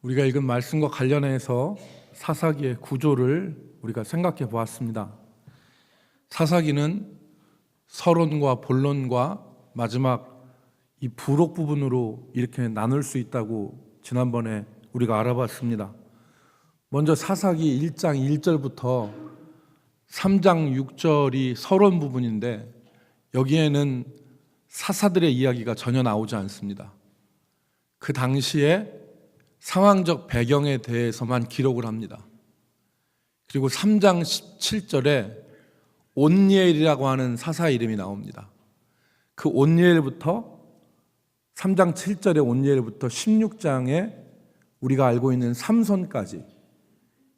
우리가 읽은 말씀과 관련해서 사사기의 구조를 우리가 생각해 보았습니다. 사사기는 서론과 본론과 마지막 이 부록 부분으로 이렇게 나눌 수 있다고 지난번에 우리가 알아봤습니다. 먼저 사사기 1장 1절부터 3장 6절이 서론 부분인데 여기에는 사사들의 이야기가 전혀 나오지 않습니다. 그 당시에 상황적 배경에 대해서만 기록을 합니다. 그리고 3장 17절에 온니엘이라고 하는 사사 이름이 나옵니다. 그 온니엘부터 3장 7절의 온니엘부터 16장에 우리가 알고 있는 삼손까지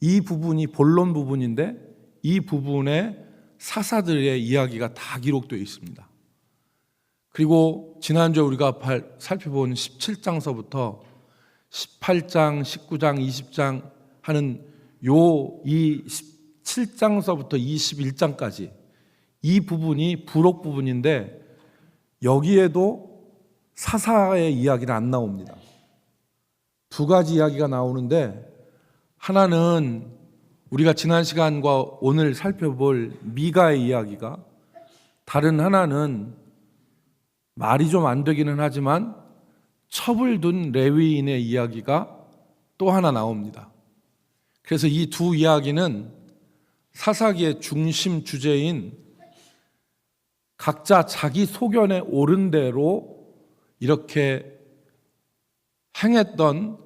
이 부분이 본론 부분인데 이 부분에 사사들의 이야기가 다 기록되어 있습니다. 그리고 지난주에 우리가 살펴본 17장서부터 18장, 19장, 20장 하는 이 17장서부터 21장까지 이 부분이 부록 부분인데 여기에도 사사의 이야기는 안 나옵니다. 두 가지 이야기가 나오는데 하나는 우리가 지난 시간과 오늘 살펴볼 미가의 이야기가, 다른 하나는 말이 좀 안 되기는 하지만 첩을 둔 레위인의 이야기가 또 하나 나옵니다. 그래서 이 두 이야기는 사사기의 중심 주제인 각자 자기 소견에 옳은 대로 이렇게 행했던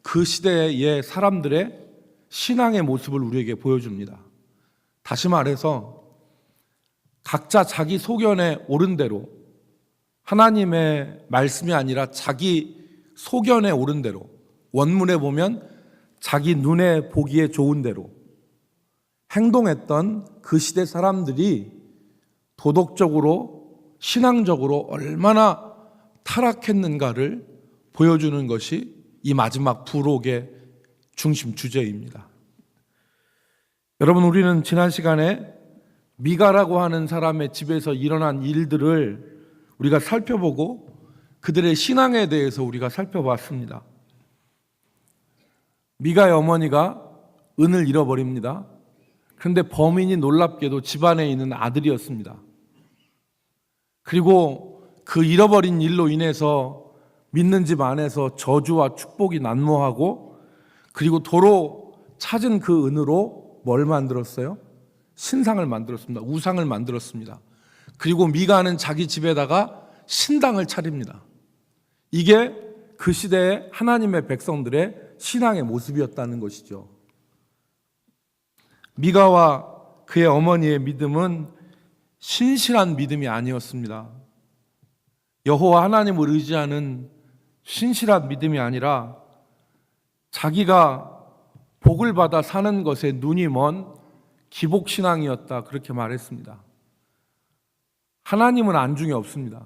그 시대의 사람들의 신앙의 모습을 우리에게 보여줍니다. 다시 말해서 각자 자기 소견에 옳은 대로, 하나님의 말씀이 아니라 자기 소견에 옳은 대로, 원문에 보면 자기 눈에 보기에 좋은 대로 행동했던 그 시대 사람들이 도덕적으로, 신앙적으로 얼마나 타락했는가를 보여주는 것이 이 마지막 부록의 중심 주제입니다. 여러분, 우리는 지난 시간에 미가라고 하는 사람의 집에서 일어난 일들을 우리가 살펴보고 그들의 신앙에 대해서 우리가 살펴봤습니다. 미가의 어머니가 은을 잃어버립니다. 그런데 범인이 놀랍게도 집안에 있는 아들이었습니다. 그리고 그 잃어버린 일로 인해서 믿는 집 안에서 저주와 축복이 난무하고, 그리고 도로 찾은 그 은으로 뭘 만들었어요? 신상을 만들었습니다. 우상을 만들었습니다. 그리고 미가는 자기 집에다가 신당을 차립니다. 이게 그 시대의 하나님의 백성들의 신앙의 모습이었다는 것이죠. 미가와 그의 어머니의 믿음은 신실한 믿음이 아니었습니다. 여호와 하나님을 의지하는 신실한 믿음이 아니라 자기가 복을 받아 사는 것에 눈이 먼 기복신앙이었다, 그렇게 말했습니다. 하나님은 안중에 없습니다.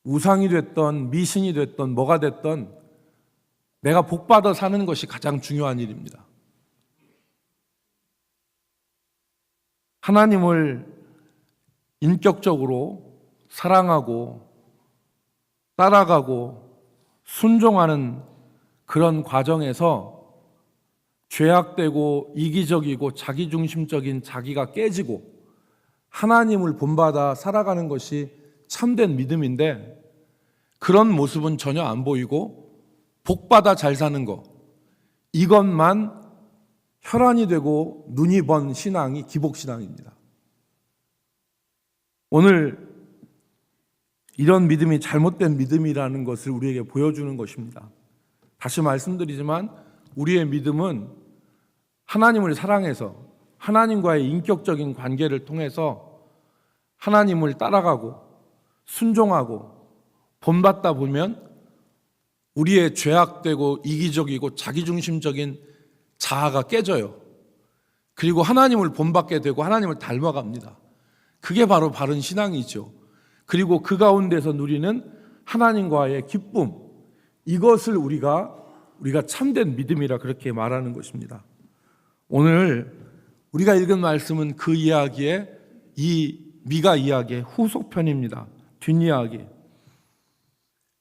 우상이 됐던 미신이 됐던 뭐가 됐던 내가 복받아 사는 것이 가장 중요한 일입니다. 하나님을 인격적으로 사랑하고 따라가고 순종하는 그런 과정에서 죄악되고 이기적이고 자기중심적인 자기가 깨지고 하나님을 본받아 살아가는 것이 참된 믿음인데, 그런 모습은 전혀 안 보이고 복받아 잘 사는 것, 이것만 혈안이 되고 눈이 번신앙이 기복신앙입니다. 오늘 이런 믿음이 잘못된 믿음이라는 것을 우리에게 보여주는 것입니다. 다시 말씀드리지만 우리의 믿음은 하나님을 사랑해서 하나님과의 인격적인 관계를 통해서 하나님을 따라가고 순종하고 본받다 보면 우리의 죄악되고 이기적이고 자기중심적인 자아가 깨져요. 그리고 하나님을 본받게 되고 하나님을 닮아갑니다. 그게 바로 바른 신앙이죠. 그리고 그 가운데서 누리는 하나님과의 기쁨, 이것을 우리가 참된 믿음이라 그렇게 말하는 것입니다. 오늘 우리가 읽은 말씀은 그 이야기의, 이 미가 이야기의 후속편입니다. 뒷이야기.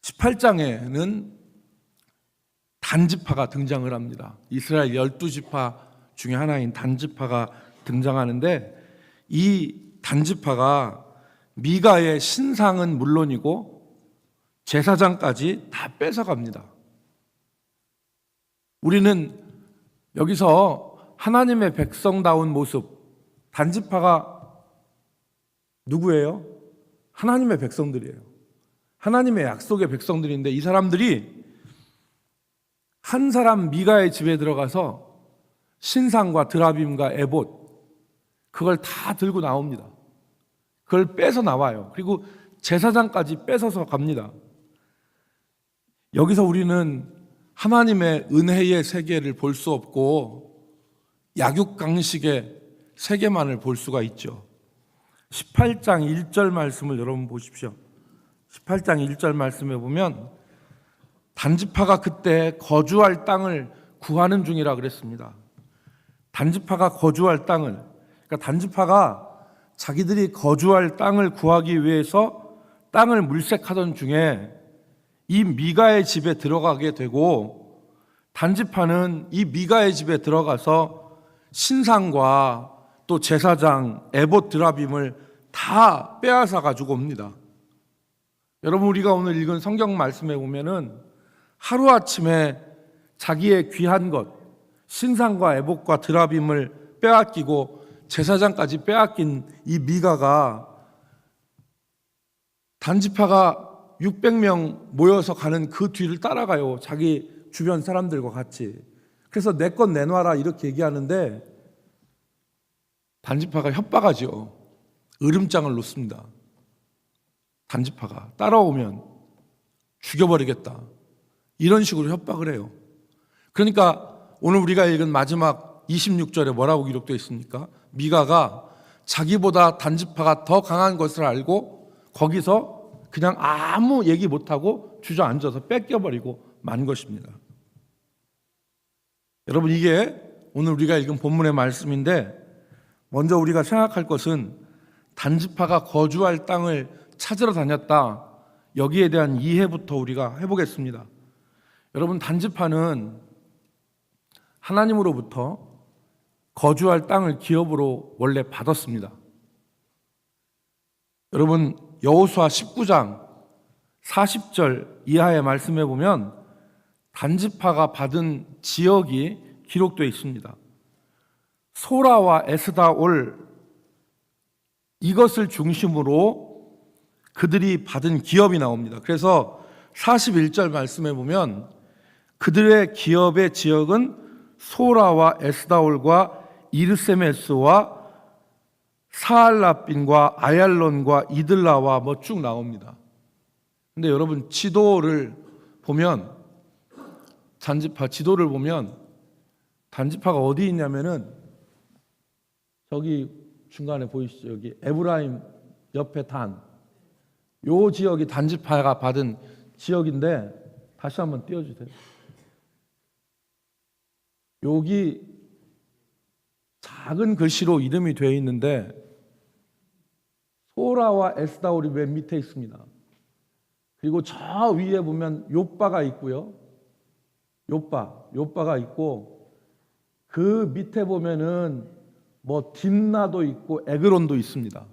18장에는 단지파가 등장을 합니다. 이스라엘 12지파 중에 하나인 단지파가 등장하는데, 이 단지파가 미가의 신상은 물론이고 제사장까지 다 뺏어갑니다. 우리는 여기서 하나님의 백성다운 모습, 단지파가 누구예요? 하나님의 백성들이에요. 하나님의 약속의 백성들인데, 이 사람들이 한 사람 미가의 집에 들어가서 신상과 드라빔과 에봇, 그걸 다 들고 나옵니다. 그걸 뺏어 나와요. 그리고 제사장까지 뺏어서 갑니다. 여기서 우리는 하나님의 은혜의 세계를 볼 수 없고 약육강식의 세계만을 볼 수가 있죠. 18장 1절 말씀을 여러분 보십시오. 18장 1절 말씀에 보면 단지파가 그때 거주할 땅을 구하는 중이라 그랬습니다. 단지파가 거주할 땅을, 그러니까 단지파가 자기들이 거주할 땅을 구하기 위해서 땅을 물색하던 중에 이 미가의 집에 들어가게 되고, 단지파는 이 미가의 집에 들어가서 신상과 또 제사장, 에봇 드라빔을 다 빼앗아 가지고 옵니다. 여러분, 우리가 오늘 읽은 성경 말씀에 보면은 하루아침에 자기의 귀한 것, 신상과 에봇과 드라빔을 빼앗기고 제사장까지 빼앗긴 이 미가가, 단지파가 600명 모여서 가는 그 뒤를 따라가요. 자기 주변 사람들과 같이. 그래서 내 것 내놔라 이렇게 얘기하는데, 단지파가 협박하죠. 으름장을 놓습니다. 단지파가 따라오면 죽여버리겠다, 이런 식으로 협박을 해요. 그러니까 오늘 우리가 읽은 마지막 26절에 뭐라고 기록되어 있습니까? 미가가 자기보다 단지파가 더 강한 것을 알고 거기서 그냥 아무 얘기 못하고 주저앉아서 뺏겨버리고 만 것입니다. 여러분, 이게 오늘 우리가 읽은 본문의 말씀인데, 먼저 우리가 생각할 것은 단지파가 거주할 땅을 찾으러 다녔다, 여기에 대한 이해부터 우리가 해보겠습니다. 여러분, 단지파는 하나님으로부터 거주할 땅을 기업으로 원래 받았습니다. 여러분, 여호수아 19장 40절 이하의 말씀에 보면 단지파가 받은 지역이 기록되어 있습니다. 소라와 에스다올, 이것을 중심으로 그들이 받은 기업이 나옵니다. 그래서 41절 말씀에 보면 그들의 기업의 지역은 소라와 에스다올과 이르세메스와 사알라빈과 아얄론과 이들라와 뭐 쭉 나옵니다. 근데 여러분, 지도를 보면, 단지파 지도를 보면 단지파가 어디 있냐면은 저기 중간에 보이시죠? 여기 에브라임 옆에 단, 요 지역이 단지파가 받은 지역인데, 다시 한번 띄워주세요. 여기 작은 글씨로 이름이 되어 있는데 소라와 에스다올이 맨 밑에 있습니다. 그리고 저 위에 보면 욥바가 있고요. 욥바가 있고, 그 밑에 보면은 뭐 딥나도 있고 에그론도 있습니다.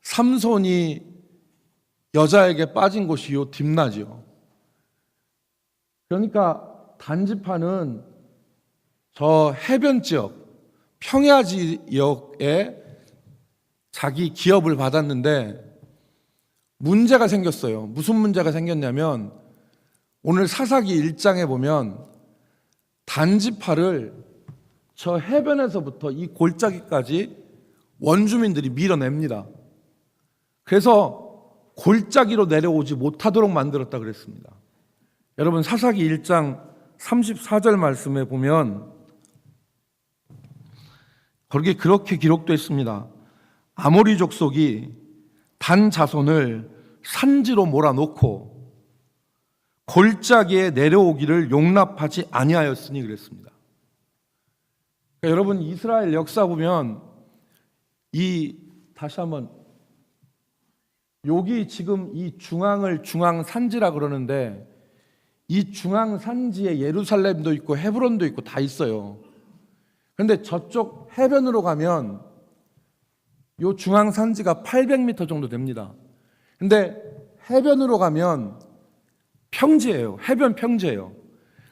삼손이 여자에게 빠진 곳이 요 딥나지요. 그러니까 단지파는 저 해변 지역, 평야 지역에 자기 기업을 받았는데 문제가 생겼어요. 무슨 문제가 생겼냐면, 오늘 사사기 1장에 보면 단지파를 저 해변에서부터 이 골짜기까지 원주민들이 밀어냅니다. 그래서 골짜기로 내려오지 못하도록 만들었다 그랬습니다. 여러분, 사사기 1장 34절 말씀에 보면 거기에 그렇게 기록되어 있습니다. 아모리 족속이 단 자손을 산지로 몰아놓고 골짜기에 내려오기를 용납하지 아니하였으니 그랬습니다. 그러니까 여러분, 이스라엘 역사 보면 다시 한번, 여기 지금 이 중앙을 중앙산지라 그러는데, 이 중앙 산지에 예루살렘도 있고 헤브론도 있고 다 있어요. 그런데 저쪽 해변으로 가면 요 중앙 산지가 800m 정도 됩니다. 근데 해변으로 가면 평지예요. 해변 평지예요.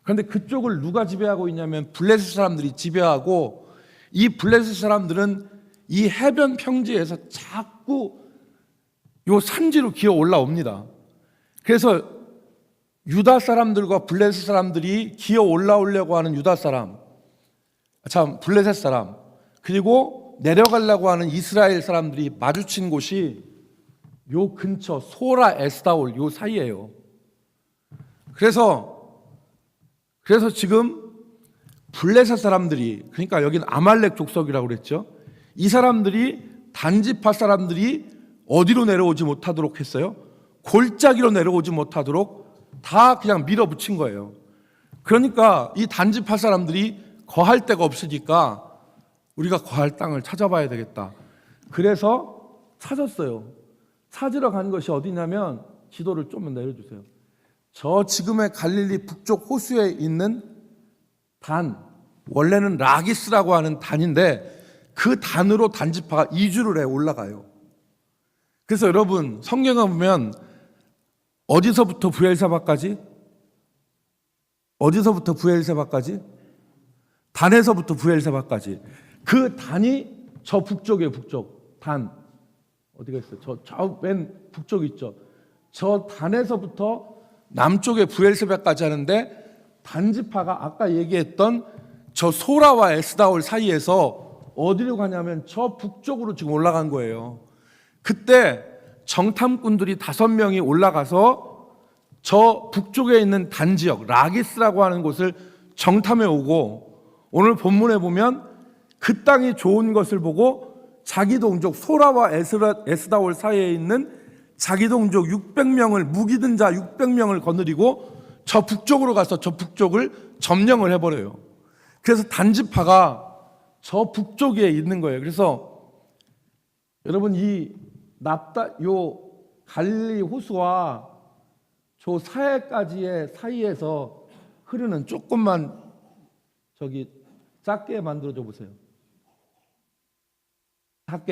그런데 그쪽을 누가 지배하고 있냐면 블레셋 사람들이 지배하고, 이 블레셋 사람들은 이 해변 평지에서 자꾸 요 산지로 기어 올라옵니다. 그래서 유다 사람들과 블레셋 사람들이 기어 올라오려고 하는 블레셋 사람, 그리고 내려가려고 하는 이스라엘 사람들이 마주친 곳이 요 근처 소라 에스다올 요 사이예요. 그래서 지금 블레셋 사람들이, 그러니까 여기는 아말렉 족속이라고 그랬죠. 이 사람들이, 단지파 사람들이 어디로 내려오지 못하도록 했어요? 골짜기로 내려오지 못하도록 다 그냥 밀어붙인 거예요. 그러니까 이 단지파 사람들이 거할 데가 없으니까 우리가 거할 땅을 찾아봐야 되겠다. 그래서 찾았어요. 찾으러 간 것이 어디냐면, 지도를 좀만 내려주세요. 저 지금의 갈릴리 북쪽 호수에 있는 단, 원래는 라기스라고 하는 단인데 그 단으로 단지파가 이주를 해 올라가요. 그래서 여러분, 성경에 보면 어디서부터 부엘세바까지? 어디서부터 부엘세바까지? 단에서부터 부엘세바까지. 그 단이 저 북쪽이에요. 북쪽 단 어디가 있어요? 저 맨 북쪽 있죠. 저 단에서부터 남쪽의 부엘세바까지 하는데, 단지파가 아까 얘기했던 저 소라와 에스다올 사이에서 어디로 가냐면 저 북쪽으로 지금 올라간 거예요. 그때 정탐꾼들이 5명이 올라가서 저 북쪽에 있는 단지역 라기스라고 하는 곳을 정탐해 오고, 오늘 본문에 보면 그 땅이 좋은 것을 보고 자기 동족 소라와 에스다올 사이에 있는 자기 동족 600명을, 무기든 자 600명을 거느리고 저 북쪽으로 가서 저 북쪽을 점령을 해버려요. 그래서 단지파가 저 북쪽에 있는 거예요. 그래서 여러분, 요 갈릴리 호수와 저 사해까지의 사이에서 흐르는, 조금만 작게 만들어줘 보세요.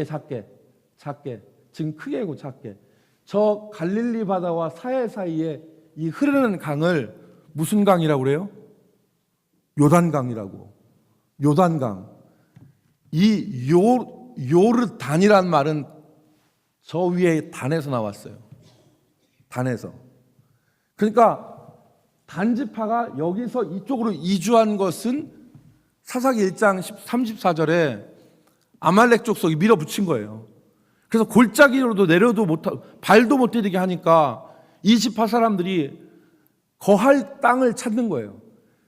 작게. 지금 크게 하고 작게. 저 갈릴리 바다와 사해 사이에 이 흐르는 강을 무슨 강이라고 그래요? 요단강이라고. 요단강. 이 요르단이란 말은 저 위에 단에서 나왔어요. 단에서. 그러니까 단지파가 여기서 이쪽으로 이주한 것은 사사기 1장 34절에 아말렉 족속이 밀어붙인 거예요. 그래서 골짜기로도 내려도 발도 못 디디게 하니까 이 지파 사람들이 거할 땅을 찾는 거예요.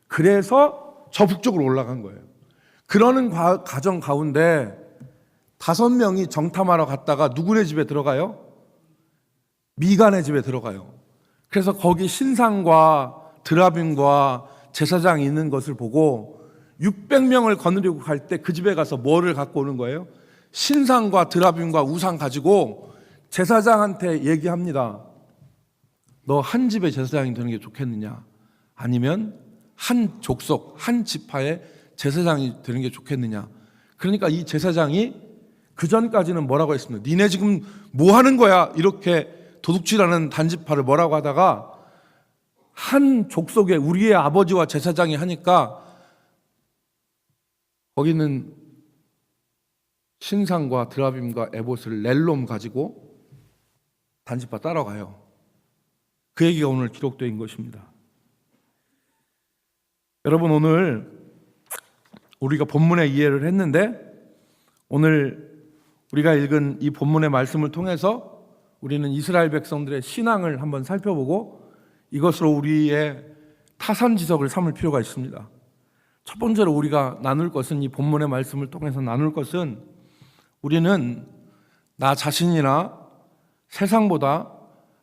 그래서 저 북쪽으로 올라간 거예요. 그러는 과정 가운데 5명이 정탐하러 갔다가 누구네 집에 들어가요? 미간의 집에 들어가요. 그래서 거기 신상과 드라빔과 제사장이 있는 것을 보고 600명을 거느리고 갈 때 그 집에 가서 뭐를 갖고 오는 거예요? 신상과 드라빔과 우상 가지고 제사장한테 얘기합니다. 너 한 집의 제사장이 되는 게 좋겠느냐? 아니면 한 족속, 한 지파의 제사장이 되는 게 좋겠느냐? 그러니까 이 제사장이 그 전까지는 뭐라고 했습니다. 니네 지금 뭐 하는 거야? 이렇게 도둑질하는 단지파를 뭐라고 하다가 한 족속에 우리의 아버지와 제사장이 하니까 거기는 신상과 드라빔과 에봇을 렐롬 가지고 단지파 따라가요. 그 얘기가 오늘 기록된 것입니다. 여러분, 오늘 우리가 본문의 이해를 했는데, 오늘 우리가 읽은 이 본문의 말씀을 통해서 우리는 이스라엘 백성들의 신앙을 한번 살펴보고 이것으로 우리의 타산지석을 삼을 필요가 있습니다. 첫 번째로 우리가 나눌 것은, 이 본문의 말씀을 통해서 나눌 것은, 우리는 나 자신이나 세상보다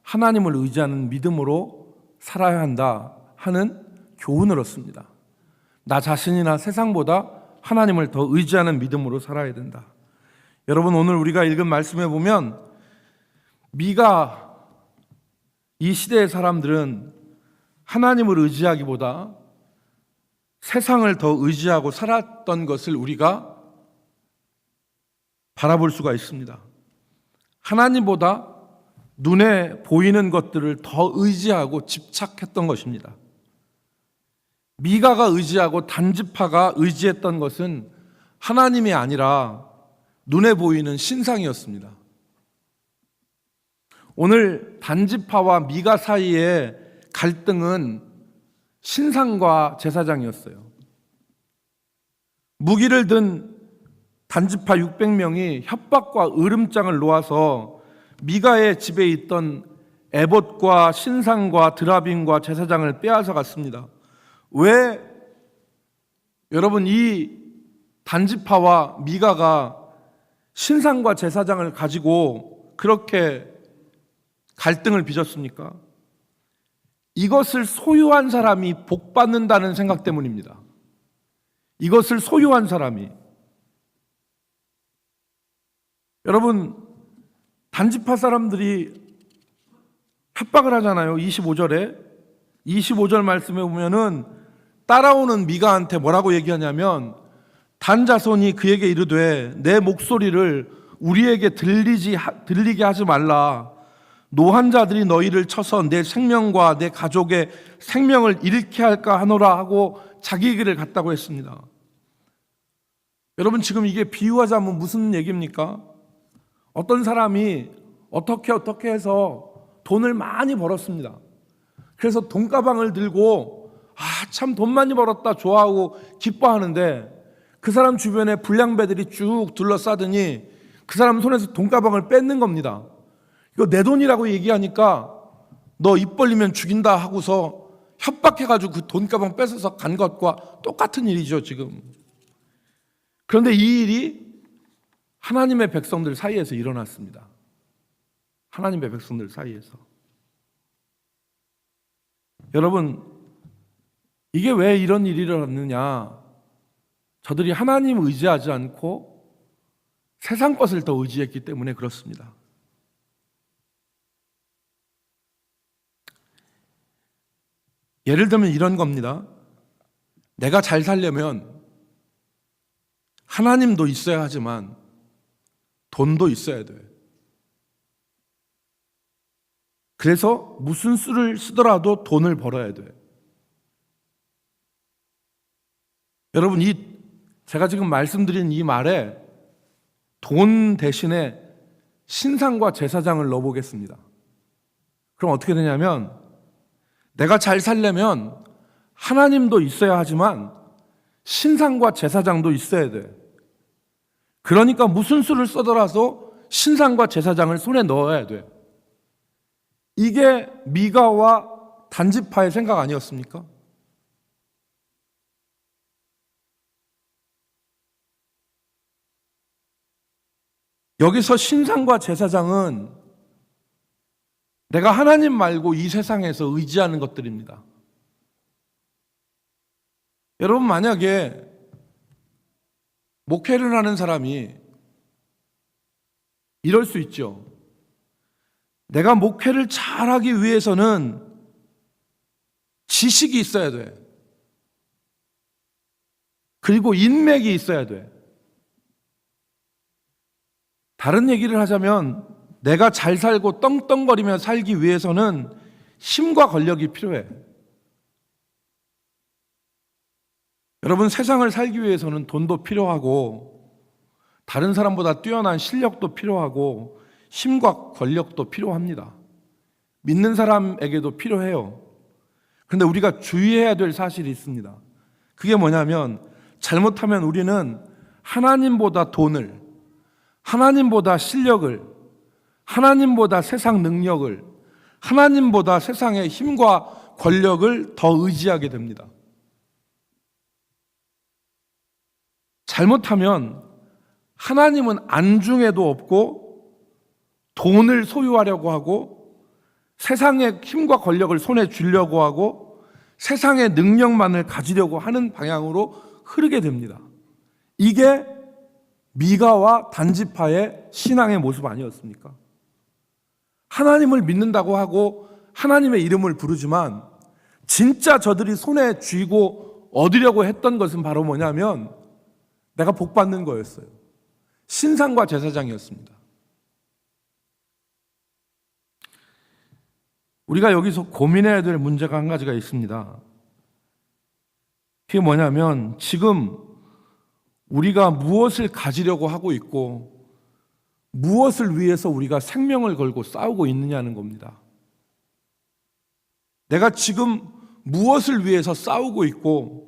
하나님을 의지하는 믿음으로 살아야 한다 하는 교훈을 얻습니다. 나 자신이나 세상보다 하나님을 더 의지하는 믿음으로 살아야 된다. 여러분, 오늘 우리가 읽은 말씀에 보면 이 시대의 사람들은 하나님을 의지하기보다 세상을 더 의지하고 살았던 것을 우리가 바라볼 수가 있습니다. 하나님보다 눈에 보이는 것들을 더 의지하고 집착했던 것입니다. 미가가 의지하고 단지파가 의지했던 것은 하나님이 아니라 눈에 보이는 신상이었습니다. 오늘 단지파와 미가 사이의 갈등은 신상과 제사장이었어요. 무기를 든 단지파 600명이 협박과 으름장을 놓아서 미가의 집에 있던 에봇과 신상과 드라빔과 제사장을 빼앗아 갔습니다. 왜 여러분 이 단지파와 미가가 신상과 제사장을 가지고 그렇게 갈등을 빚었습니까? 이것을 소유한 사람이 복 받는다는 생각 때문입니다. 이것을 소유한 사람이. 여러분, 단지파 사람들이 협박을 하잖아요. 25절 말씀에 보면은 따라오는 미가한테 뭐라고 얘기하냐면 단 자손이 그에게 이르되 내 목소리를 우리에게 들리게 하지 말라. 노한 자들이 너희를 쳐서 내 생명과 내 가족의 생명을 잃게 할까 하노라 하고 자기 얘기를 갖다고 했습니다. 여러분, 지금 이게 비유하자면 무슨 얘기입니까? 어떤 사람이 어떻게 해서 돈을 많이 벌었습니다. 그래서 돈가방을 들고 참 돈 많이 벌었다 좋아하고 기뻐하는데 그 사람 주변에 불량배들이 쭉 둘러싸더니 그 사람 손에서 돈가방을 뺏는 겁니다. 이거 내 돈이라고 얘기하니까 너 입 벌리면 죽인다 하고서 협박해가지고 그 돈가방 뺏어서 간 것과 똑같은 일이죠, 지금. 그런데 이 일이 하나님의 백성들 사이에서 일어났습니다. 하나님의 백성들 사이에서. 여러분, 이게 왜 이런 일이 일어났느냐? 저들이 하나님 의지하지 않고 세상 것을 더 의지했기 때문에 그렇습니다. 예를 들면 이런 겁니다. 내가 잘 살려면 하나님도 있어야 하지만 돈도 있어야 돼. 그래서 무슨 수를 쓰더라도 돈을 벌어야 돼. 여러분, 제가 지금 말씀드린 이 말에 돈 대신에 신상과 제사장을 넣어보겠습니다. 그럼 어떻게 되냐면 내가 잘 살려면 하나님도 있어야 하지만 신상과 제사장도 있어야 돼. 그러니까 무슨 수를 써더라도 신상과 제사장을 손에 넣어야 돼. 이게 미가와 단지파의 생각 아니었습니까? 여기서 신상과 제사장은 내가 하나님 말고 이 세상에서 의지하는 것들입니다. 여러분, 만약에 목회를 하는 사람이 이럴 수 있죠. 내가 목회를 잘하기 위해서는 지식이 있어야 돼. 그리고 인맥이 있어야 돼. 다른 얘기를 하자면 내가 잘 살고 떵떵거리며 살기 위해서는 힘과 권력이 필요해. 여러분, 세상을 살기 위해서는 돈도 필요하고 다른 사람보다 뛰어난 실력도 필요하고 힘과 권력도 필요합니다. 믿는 사람에게도 필요해요. 그런데 우리가 주의해야 될 사실이 있습니다. 그게 뭐냐면 잘못하면 우리는 하나님보다 돈을, 하나님보다 실력을, 하나님보다 세상 능력을, 하나님보다 세상의 힘과 권력을 더 의지하게 됩니다. 잘못하면 하나님은 안중에도 없고 돈을 소유하려고 하고 세상의 힘과 권력을 손에 쥐려고 하고 세상의 능력만을 가지려고 하는 방향으로 흐르게 됩니다. 이게 미가와 단지파의 신앙의 모습 하나님을 믿는다고 하고 하나님의 이름을 부르지만 진짜 저들이 손에 쥐고 얻으려고 했던 것은 바로 뭐냐면 내가 복 받는 거였어요. 신상과 제사장이었습니다. 우리가 여기서 고민해야 될 문제가 한 가지가 있습니다. 그게 뭐냐면 지금 우리가 무엇을 가지려고 하고 있고 무엇을 위해서 우리가 생명을 걸고 싸우고 있느냐는 겁니다. 내가 지금 무엇을 위해서 싸우고 있고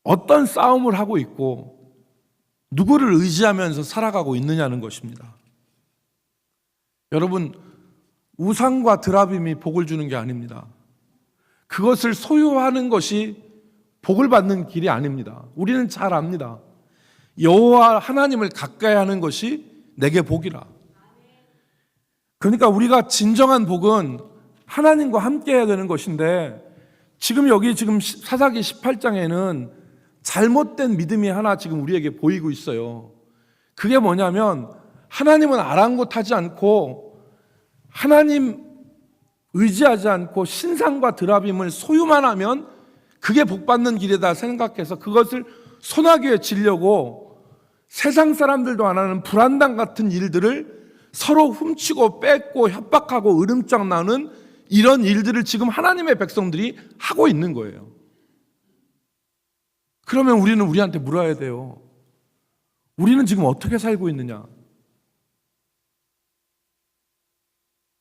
어떤 싸움을 하고 있고 누구를 의지하면서 살아가고 있느냐는 것입니다. 여러분, 우상과 드라빔이 복을 주는 게 아닙니다. 그것을 소유하는 것이 복을 받는 길이 아닙니다. 우리는 잘 압니다. 여호와 하나님을 가까이 하는 것이 내게 복이라. 그러니까 우리가 진정한 복은 하나님과 함께 해야 되는 것인데 지금 사사기 18장에는 잘못된 믿음이 하나 지금 우리에게 보이고 있어요. 그게 뭐냐면 하나님은 아랑곳하지 않고 하나님 의지하지 않고 신상과 드라빔을 소유만 하면 그게 복받는 길이다 생각해서 그것을 손아귀에 쥐려고 세상 사람들도 안 하는 불안당 같은 일들을 서로 훔치고 뺏고 협박하고 으름장 나는 이런 일들을 지금 하나님의 백성들이 하고 있는 거예요. 그러면 우리는 우리한테 물어야 돼요. 우리는 지금 어떻게 살고 있느냐?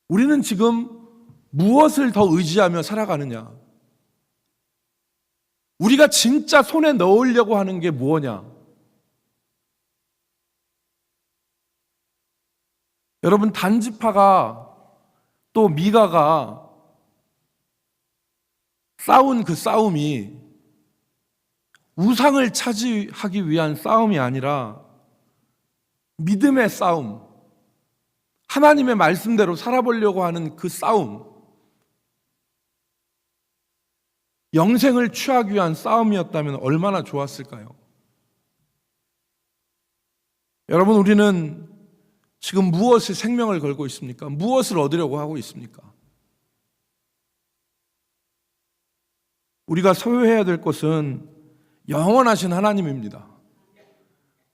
우리는 지금 무엇을 더 의지하며 살아가느냐? 우리가 진짜 손에 넣으려고 하는 게 무엇냐? 여러분, 단지파가 또 미가가 싸운 그 싸움이 우상을 차지하기 위한 싸움이 아니라 믿음의 싸움, 하나님의 말씀대로 살아보려고 하는 그 싸움, 영생을 취하기 위한 싸움이었다면 얼마나 좋았을까요? 여러분, 우리는 지금 무엇을 생명을 걸고 있습니까? 무엇을 얻으려고 하고 있습니까? 우리가 소유해야 될 것은 영원하신 하나님입니다.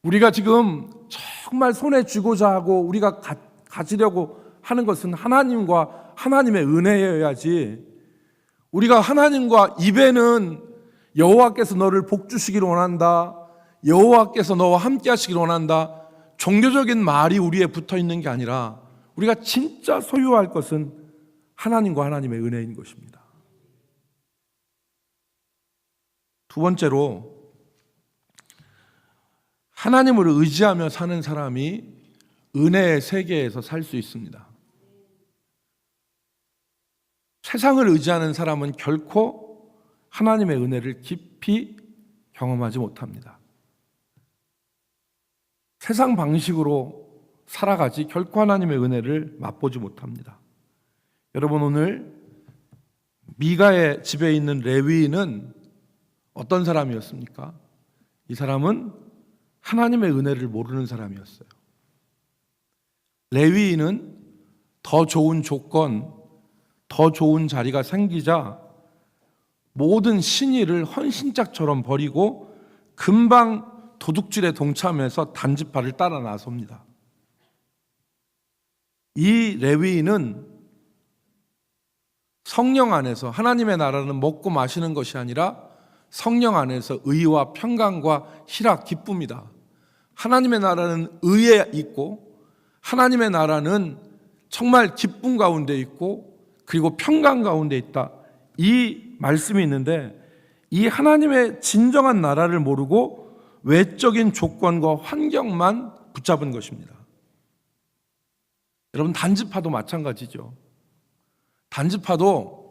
우리가 지금 정말 손에 쥐고자 하고 우리가 가지려고 하는 것은 하나님과 하나님의 은혜여야지, 우리가 하나님과 입에는 여호와께서 너를 복 주시기를 원한다, 여호와께서 너와 함께 하시기를 원한다, 종교적인 말이 우리에 붙어 있는 게 아니라 우리가 진짜 소유할 것은 하나님과 하나님의 은혜인 것입니다. 두 번째로, 하나님을 의지하며 사는 사람이 은혜의 세계에서 살 수 있습니다. 세상을 의지하는 사람은 결코 하나님의 은혜를 깊이 경험하지 못합니다. 세상 방식으로 살아가지 결코 하나님의 은혜를 맛보지 못합니다. 여러분, 오늘 미가의 집에 있는 레위인은 어떤 사람이었습니까? 이 사람은 하나님의 은혜를 모르는 사람이었어요. 레위인은 더 좋은 조건, 더 좋은 자리가 생기자 모든 신의를 헌신짝처럼 버리고 금방 도둑질에 동참해서 단지파를 따라 나섭니다. 이 레위인은 성령 안에서, 하나님의 나라는 먹고 마시는 것이 아니라 성령 안에서 의와 평강과 희락, 기쁨이다. 하나님의 나라는 의에 있고 하나님의 나라는 정말 기쁨 가운데 있고 그리고 평강 가운데 있다. 이 말씀이 있는데 이 하나님의 진정한 나라를 모르고 외적인 조건과 환경만 붙잡은 것입니다. 여러분, 단지파도 마찬가지죠. 단지파도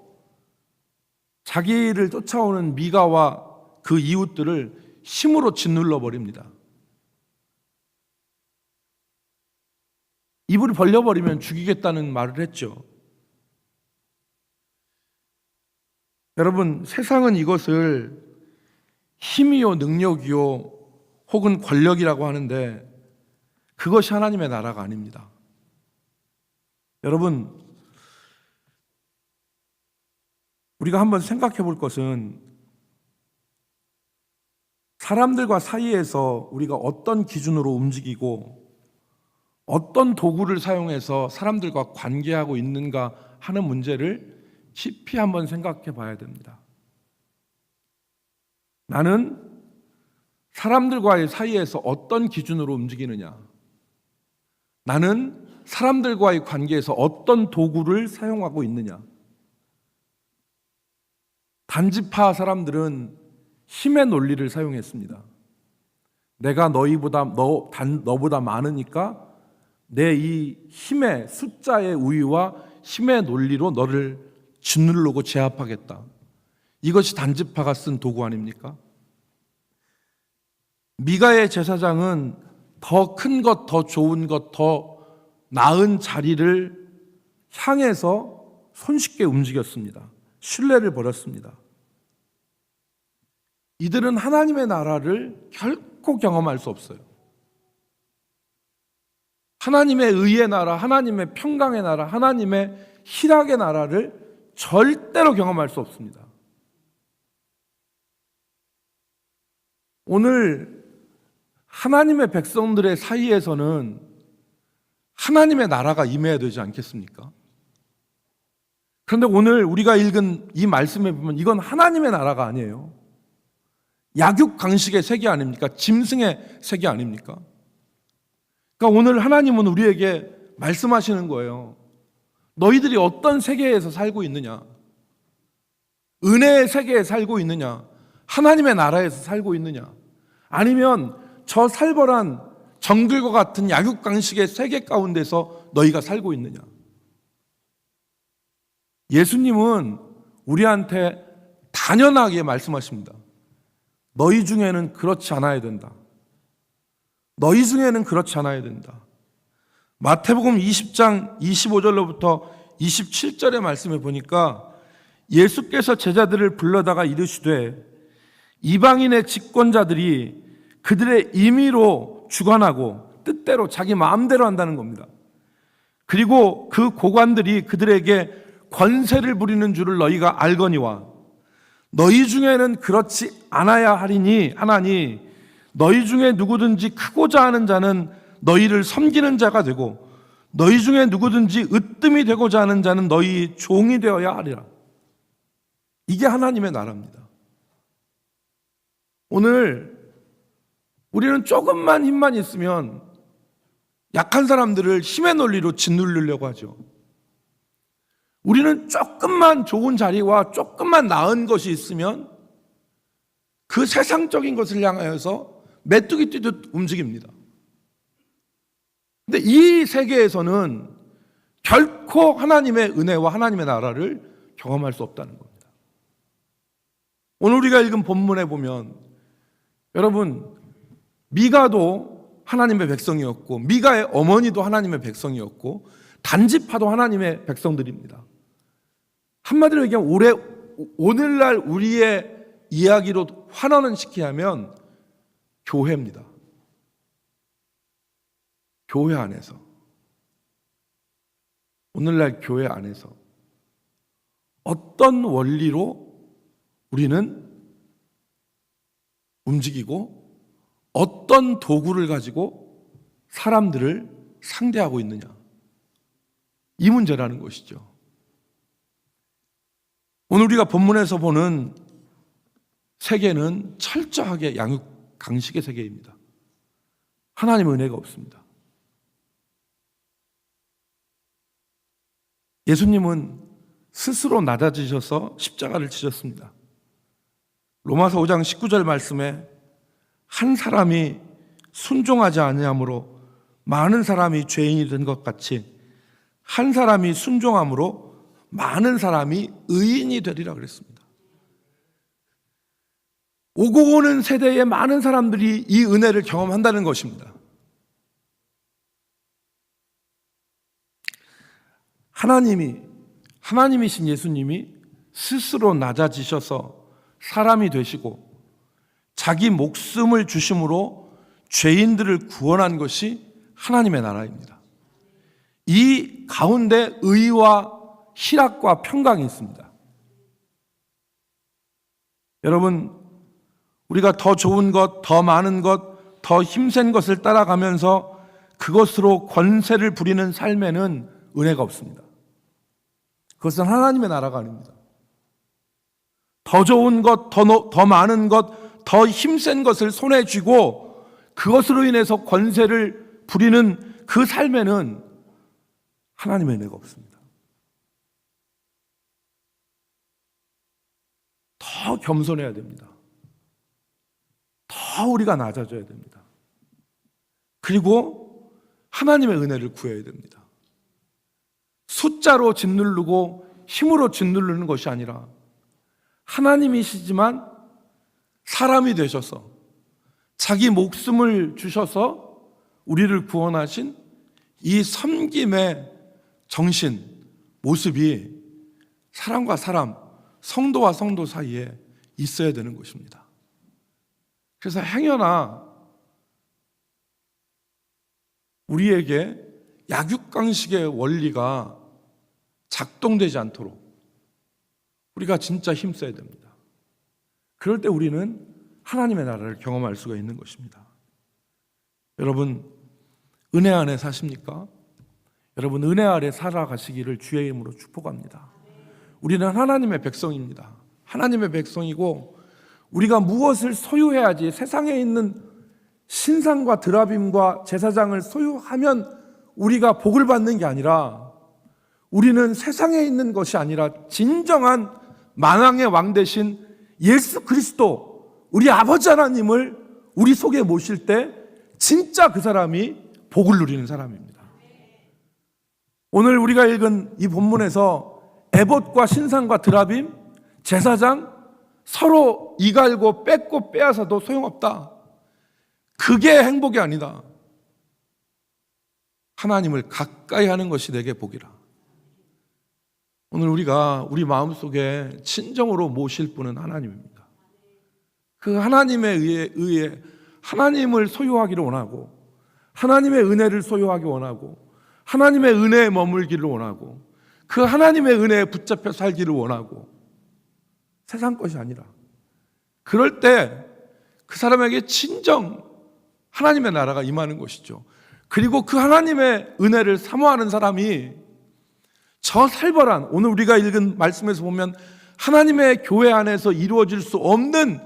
자기를 쫓아오는 미가와 그 이웃들을 힘으로 짓눌러 버립니다. 입을 벌려버리면 죽이겠다는 말을 했죠. 여러분, 세상은 이것을 힘이요, 능력이요, 혹은 권력이라고 하는데 그것이 하나님의 나라가 아닙니다. 여러분, 우리가 한번 생각해 볼 것은 사람들과 사이에서 우리가 어떤 기준으로 움직이고 어떤 도구를 사용해서 사람들과 관계하고 있는가 하는 문제를 깊이 한번 생각해 봐야 됩니다. 나는 사람들과의 사이에서 어떤 기준으로 움직이느냐? 나는 사람들과의 관계에서 어떤 도구를 사용하고 있느냐? 단지파 사람들은 힘의 논리를 사용했습니다. 내가 너보다 많으니까 내 이 힘의 숫자의 우위와 힘의 논리로 너를 짓누르고 제압하겠다. 이것이 단지파가 쓴 도구 아닙니까? 미가의 제사장은 더 큰 것, 더 좋은 것, 더 나은 자리를 향해서 손쉽게 움직였습니다. 신뢰를 버렸습니다. 이들은 하나님의 나라를 결코 경험할 수 없어요. 하나님의 의의 나라, 하나님의 평강의 나라, 하나님의 희락의 나라를 절대로 경험할 수 없습니다. 오늘 하나님의 백성들의 사이에서는 하나님의 나라가 임해야 되지 않겠습니까? 그런데 오늘 우리가 읽은 이 말씀에 보면 이건 하나님의 나라가 아니에요. 약육강식의 세계 아닙니까? 짐승의 세계 아닙니까? 그러니까 오늘 하나님은 우리에게 말씀하시는 거예요. 너희들이 어떤 세계에서 살고 있느냐? 은혜의 세계에 살고 있느냐? 하나님의 나라에서 살고 있느냐? 아니면 저 살벌한 정글과 같은 약육강식의 세계 가운데서 너희가 살고 있느냐? 예수님은 우리한테 단연하게 말씀하십니다. 너희 중에는 그렇지 않아야 된다. 너희 중에는 그렇지 않아야 된다. 마태복음 20장 25절로부터 27절의 말씀에 보니까 예수께서 제자들을 불러다가 이르시되 이방인의 집권자들이 그들의 임의로 주관하고 뜻대로 자기 마음대로 한다는 겁니다. 그리고 그 고관들이 그들에게 권세를 부리는 줄을 너희가 알거니와 너희 중에는 그렇지 않아야 하나니 너희 중에 누구든지 크고자 하는 자는 너희를 섬기는 자가 되고 너희 중에 누구든지 으뜸이 되고자 하는 자는 너희 종이 되어야 하리라. 이게 하나님의 나라입니다. 오늘 우리는 조금만 힘만 있으면 약한 사람들을 힘의 논리로 짓누르려고 하죠. 우리는 조금만 좋은 자리와 조금만 나은 것이 있으면 그 세상적인 것을 향하여서 메뚜기 뛰듯 움직입니다. 근데 이 세계에서는 결코 하나님의 은혜와 하나님의 나라를 경험할 수 없다는 겁니다. 오늘 우리가 읽은 본문에 보면 여러분 미가도 하나님의 백성이었고 미가의 어머니도 하나님의 백성이었고 단지파도 하나님의 백성들입니다. 한마디로 얘기하면 오늘날 우리의 이야기로 환원을 시키자면 교회입니다. 교회 안에서 오늘날 교회 안에서 어떤 원리로 우리는 움직이고 어떤 도구를 가지고 사람들을 상대하고 있느냐 이 문제라는 것이죠. 오늘 우리가 본문에서 보는 세계는 철저하게 양육강식의 세계입니다. 하나님의 은혜가 없습니다. 예수님은 스스로 낮아지셔서 십자가를 지셨습니다. 로마서 5장 19절 말씀에 한 사람이 순종하지 아니함으로 많은 사람이 죄인이 된 것 같이 한 사람이 순종함으로 많은 사람이 의인이 되리라 그랬습니다. 오고 오는 세대에 많은 사람들이 이 은혜를 경험한다는 것입니다. 하나님이신 예수님이 스스로 낮아지셔서 사람이 되시고 자기 목숨을 주심으로 죄인들을 구원한 것이 하나님의 나라입니다. 이 가운데 의와 희락과 평강이 있습니다. 여러분, 우리가 더 좋은 것, 더 많은 것, 더 힘센 것을 따라가면서 그것으로 권세를 부리는 삶에는 은혜가 없습니다. 그것은 하나님의 나라가 아닙니다. 더 좋은 것, 더 많은 것, 더 힘센 것을 손에 쥐고 그것으로 인해서 권세를 부리는 그 삶에는 하나님의 은혜가 없습니다. 더 겸손해야 됩니다. 더 우리가 낮아져야 됩니다. 그리고 하나님의 은혜를 구해야 됩니다. 숫자로 짓누르고 힘으로 짓누르는 것이 아니라 하나님이시지만 사람이 되셔서 자기 목숨을 주셔서 우리를 구원하신 이 섬김의 정신, 모습이 사람과 사람, 성도와 성도 사이에 있어야 되는 것입니다. 그래서 행여나 우리에게 약육강식의 원리가 작동되지 않도록 우리가 진짜 힘써야 됩니다. 그럴 때 우리는 하나님의 나라를 경험할 수가 있는 것입니다. 여러분, 은혜 안에 사십니까? 여러분, 은혜 아래 살아가시기를 주의 이름으로 축복합니다. 우리는 하나님의 백성입니다. 하나님의 백성이고 우리가 무엇을 소유해야지, 세상에 있는 신상과 드라빔과 제사장을 소유하면 우리가 복을 받는 게 아니라, 우리는 세상에 있는 것이 아니라 진정한 만왕의 왕 되신 예수 그리스도, 우리 아버지 하나님을 우리 속에 모실 때 진짜 그 사람이 복을 누리는 사람입니다. 오늘 우리가 읽은 이 본문에서 에봇과 신상과 드라빔, 제사장 서로 이갈고 뺏고 빼앗아도 소용없다. 그게 행복이 아니다. 하나님을 가까이 하는 것이 내게 복이라. 오늘 우리가 우리 마음속에 진정으로 모실 분은 하나님입니다. 그 하나님에 의해 하나님을 소유하기를 원하고, 하나님의 은혜를 소유하기 원하고, 하나님의 은혜에 머물기를 원하고, 그 하나님의 은혜에 붙잡혀 살기를 원하고, 세상 것이 아니라, 그럴 때 그 사람에게 진정 하나님의 나라가 임하는 것이죠. 그리고 그 하나님의 은혜를 사모하는 사람이 저 살벌한, 오늘 우리가 읽은 말씀에서 보면 하나님의 교회 안에서 이루어질 수 없는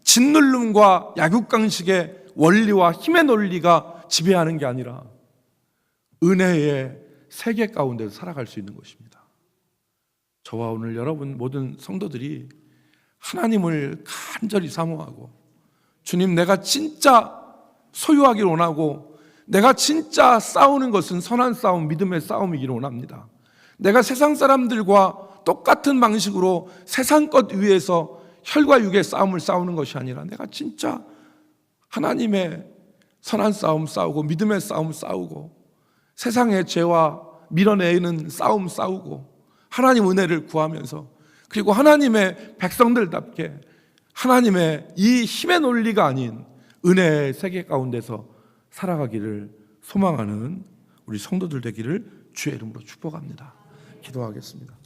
짓누름과 약육강식의 원리와 힘의 논리가 지배하는 게 아니라 은혜의 세계 가운데서 살아갈 수 있는 것입니다. 저와 오늘 여러분 모든 성도들이 하나님을 간절히 사모하고, 주님, 내가 진짜 소유하기를 원하고, 내가 진짜 싸우는 것은 선한 싸움, 믿음의 싸움이기를 원합니다. 내가 세상 사람들과 똑같은 방식으로 세상 것 위에서 혈과 육의 싸움을 싸우는 것이 아니라 내가 진짜 하나님의 선한 싸움 싸우고, 믿음의 싸움 싸우고, 세상의 죄와 밀어내는 싸움 싸우고, 하나님 은혜를 구하면서, 그리고 하나님의 백성들답게 하나님의 이 힘의 논리가 아닌 은혜의 세계 가운데서 살아가기를 소망하는 우리 성도들 되기를 주의 이름으로 축복합니다. 기도하겠습니다.